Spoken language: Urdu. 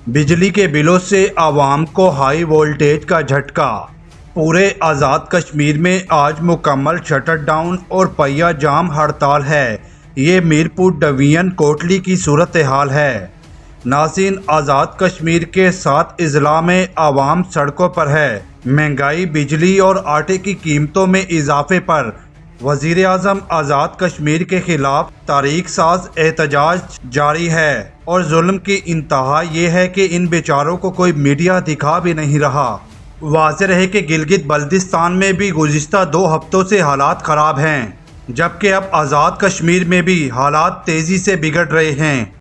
بجلی کے بلوں سے عوام کو ہائی وولٹیج کا جھٹکا۔ پورے آزاد کشمیر میں آج مکمل شٹر ڈاؤن اور پہیہ جام ہڑتال ہے۔ یہ میرپور ڈویژن کوٹلی کی صورتحال ہے۔ ناظرین، آزاد کشمیر کے 7 اضلاع میں عوام سڑکوں پر ہے۔ مہنگائی، بجلی اور آٹے کی قیمتوں میں اضافے پر وزیر اعظم آزاد کشمیر کے خلاف تاریخ ساز احتجاج جاری ہے، اور ظلم کی انتہا یہ ہے کہ ان بیچاروں کو کوئی میڈیا دکھا بھی نہیں رہا۔ واضح رہے کہ گلگت بلتستان میں بھی گزشتہ 2 ہفتوں سے حالات خراب ہیں، جبکہ اب آزاد کشمیر میں بھی حالات تیزی سے بگڑ رہے ہیں۔